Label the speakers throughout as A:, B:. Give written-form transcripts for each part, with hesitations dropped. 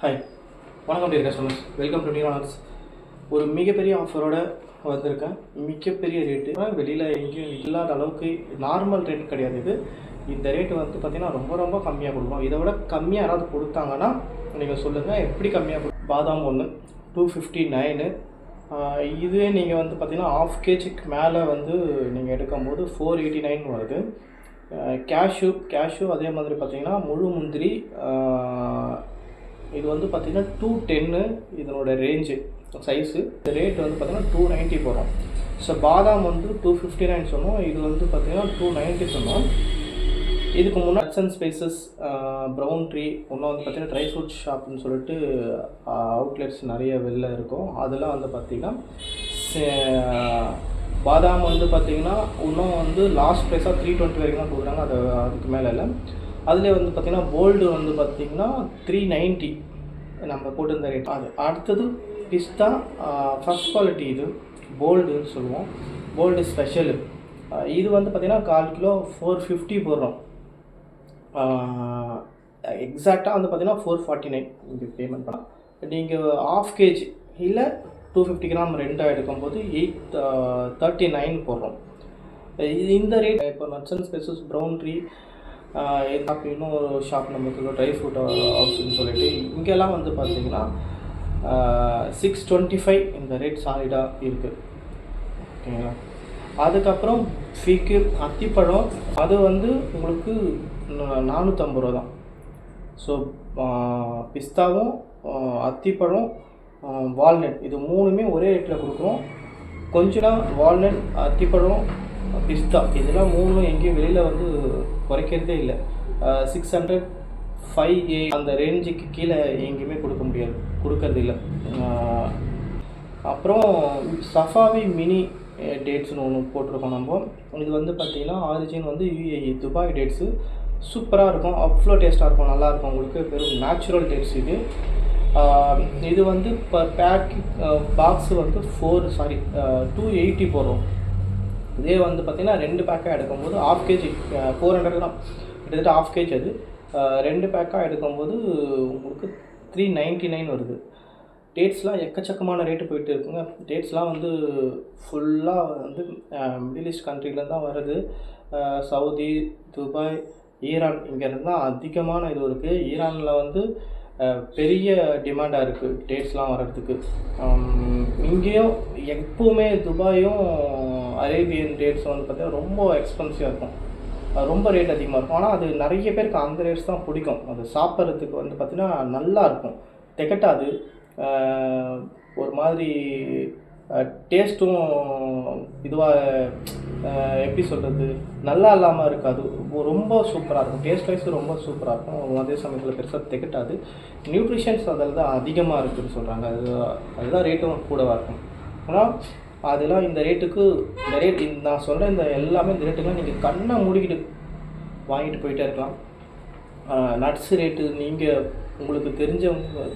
A: Hi, வணக்கம் dear customers, welcome to new honours. ஒரு மிகப்பெரிய ஆஃபரோட வந்திருக்கேன். மிகப்பெரிய ரேட்டு, வெளியில் எங்கேயும் இல்லாத அளவுக்கு நார்மல் ரேட் கிடையாது இது. இந்த ரேட்டு வந்து பார்த்திங்கன்னா ரொம்ப ரொம்ப கம்மியாக கொடுக்கும். இதை விட கம்மியாக யாராவது கொடுத்தாங்கன்னா நீங்கள் சொல்லுங்கள், எப்படி கம்மியாக பாதாம் ஒன்று 259. இதுவே நீங்கள் வந்து பார்த்திங்கன்னா ½ kg மேலே வந்து நீங்கள் எடுக்கும்போது 489 வருது. கேஷ்யூ அதே மாதிரி பார்த்திங்கன்னா முழு முந்திரி, இது வந்து பார்த்திங்கன்னா 210 இதனோட ரேஞ்சு சைஸு. இந்த ரேட் வந்து பார்த்திங்கன்னா 290 போகிறோம். ஸோ பாதாம் வந்து 259 சொன்னோம், இது வந்து பார்த்திங்கன்னா 290 சொன்னோம். இதுக்கு முன்னாடி nuts and spices, brown tree, இன்னும் வந்து பார்த்திங்கன்னா ட்ரை ஃப்ரூட் ஷாப்னு சொல்லிட்டு அவுட்லெட்ஸ் நிறைய வெளில இருக்கும். அதெல்லாம் வந்து பார்த்திங்கன்னா பாதாம் வந்து பார்த்திங்கன்னா இன்னும் வந்து லாஸ்ட் ப்ரைஸாக 320 வரைக்கும் தான் கொடுக்குறாங்க, அதுக்கு மேலே இல்லை. அதிலே வந்து பார்த்திங்கன்னா போல்டு வந்து பார்த்திங்கன்னா 390 நம்ம போட்டிருந்த ரேட். அது அடுத்தது பிஸ்தா ஃபஸ்ட் குவாலிட்டி, இது போல்டுன்னு சொல்லுவோம், போல்டு ஸ்பெஷலு. இது வந்து பார்த்திங்கன்னா 1/4 கிலோ 450 போடுறோம். எக்ஸாக்டாக வந்து பார்த்திங்கன்னா 449 இங்கே பேமெண்ட் பண்ணலாம். நீங்கள் ½ kg இல்லை 250 கிராம் ரெண்டாக எடுக்கும்போது 839 போடுறோம். இந்த ரேட் இப்போ nuts and spices, brown tree, இன்னும் ஒரு ஷாப் நமக்கு ட்ரை ஃப்ரூட் ஹவுஸ்ன்னு சொல்லிட்டு இங்கெல்லாம் வந்து பார்த்திங்கன்னா 625 இந்த ரேட் சாலிடாக இருக்குது. ஓகேங்களா? அதுக்கப்புறம் ஃபிக்கு, அத்திப்பழம், அது வந்து உங்களுக்கு 450 ரூபா தான். ஸோ பிஸ்தாவும் அத்திப்பழம், வால்நட், இது மூணுமே ஒரே ரேட்டில் கொடுக்குறோம். கொஞ்சம் தான் வால்நட், அத்திப்பழம், பிஸ்தா, இதெல்லாம் மூணும் எங்கேயும் வெளியில் வந்து குறைக்கிறதே இல்லை. 600, 5A அந்த ரேஞ்சுக்கு கீழே எங்கேயுமே கொடுக்கறது இல்லை. அப்புறம் சஃபாவி மினி டேட்ஸ்னு ஒன்று போட்டிருக்கோம் நம்ம. இது வந்து பார்த்திங்கன்னா ஆரிஜின் வந்து UAE துபாய் டேட்ஸு. சூப்பராக இருக்கும், அவ்வளோ டேஸ்ட்டாக இருக்கும், நல்லாயிருக்கும். உங்களுக்கு வெறும் நேச்சுரல் டேட்ஸ் இது. இது வந்து பர் பேக் பாக்ஸு வந்து 280 போடுறோம். இதே வந்து பார்த்திங்கன்னா 2 பேக்காக எடுக்கும்போது ½ kg 400 கிராம், கிட்டத்தட்ட ½ kg. அது 2 பேக்காக எடுக்கும்போது உங்களுக்கு 399 வருது. டேட்ஸ்லாம் எக்கச்சக்கமான ரேட்டு போயிட்டு இருக்குங்க. டேட்ஸ்லாம் வந்து ஃபுல்லாக வந்து மிடில் ஈஸ்ட் கண்ட்ரிலேருந்து தான் வருது. சவுதி, துபாய், ஈரான், இங்கேருந்து தான் அதிகமான இது இருக்குது. ஈரானில் வந்து பெரிய டிமாண்டாக இருக்குது டேட்ஸ்லாம் வர்றதுக்கு. இங்கேயும் எப்போவுமே துபாயும் அரேபியன் டேட்ஸ் வந்து பார்த்திங்கன்னா ரொம்ப எக்ஸ்பென்சிவாக இருக்கும், ரொம்ப ரேட் அதிகமாக இருக்கும். ஆனால் அது நிறைய பேருக்கு அந்த ரேட்ஸ் தான் பிடிக்கும். அது சாப்பிட்றதுக்கு வந்து பார்த்திங்கன்னா நல்லாயிருக்கும், திகட்டாது, ஒரு மாதிரி டேஸ்ட்டும் இதுவாக எப்படி சொல்கிறது, நல்லா இல்லாமல் இருக்காது, ரொம்ப சூப்பராக இருக்கும். டேஸ்ட் வைஸ் ரொம்ப சூப்பராக இருக்கும். அதே சமயத்தில் பெருசாக திகட்டாது. நியூட்ரிஷன்ஸ் அதில் தான் அதிகமாக இருக்குதுன்னு சொல்கிறாங்க. அதுதான் ரேட்டும் கூடவாக இருக்கும். ஆனால் அதெல்லாம் இந்த ரேட்டுக்கு, இந்த ரேட் நான் சொல்கிற இந்த எல்லாமே இந்த ரேட்டுக்கெலாம் நீங்கள் கண்ணை மூடிக்கிட்டு வாங்கிட்டு போயிட்டே இருக்கலாம். நட்ஸ் ரேட்டு நீங்கள் உங்களுக்கு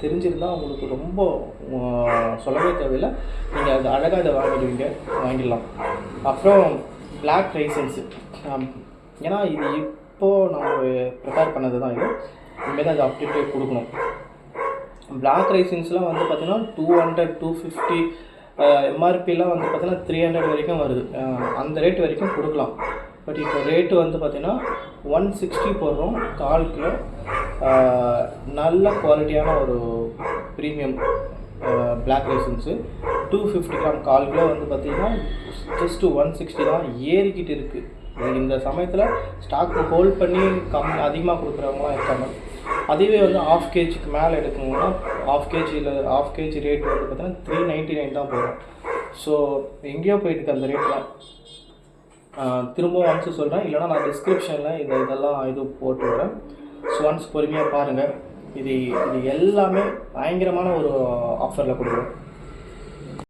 A: தெரிஞ்சிருந்தால் உங்களுக்கு ரொம்ப சொல்லவே தேவையில்லை, நீங்கள் அது அழகாக இதை வாங்கிடலாம். அப்புறம் பிளாக் ரைசன்ஸு, ஏன்னா இது இப்போது நம்ம ப்ரிப்பேர் பண்ணது தான், இது இனிமேல் தான் அது அப்டேட் கொடுக்கணும். பிளாக் ரைசன்ஸ்லாம் வந்து பார்த்திங்கன்னா 200, 250, எம்ஆர்பிலாம் வந்து பார்த்திங்கன்னா 300 வரைக்கும் வருது. அந்த ரேட் வரைக்கும் கொடுக்கலாம். பட் இப்போ ரேட்டு வந்து பார்த்திங்கன்னா 160 போடுறோம் 1/4 கிலோ. நல்ல குவாலிட்டியான ஒரு premium black raisins 250 gram 1/4 kilo வந்து பார்த்திங்கன்னா ஜஸ்ட்டு 160 தான். ஏறிக்கிட்டு இருக்குது. இந்த சமயத்தில் ஸ்டாக்கு ஹோல்ட் பண்ணி அதிகமாக கொடுக்குறவங்களாம் இருக்காங்க. அதுவே வந்து ½ kgக்கு மேலே எடுக்கணும்னா ½ kg ரேட் வந்து பார்த்திங்கன்னா 399 தான் போகும். ஸோ எங்கேயோ போயிட்டு அந்த ரேட்லாம் திரும்பவும் ஒன்ஸு சொல்கிறேன், இல்லைனா நான் டிஸ்கிரிப்ஷனில் இதெல்லாம் இது போட்டு விடுறேன். ஸோ ஒன்ஸ் பொறுமையாக பாருங்கள். இது எல்லாமே பயங்கரமான ஒரு ஆஃபரில் கொடுக்குறோம்.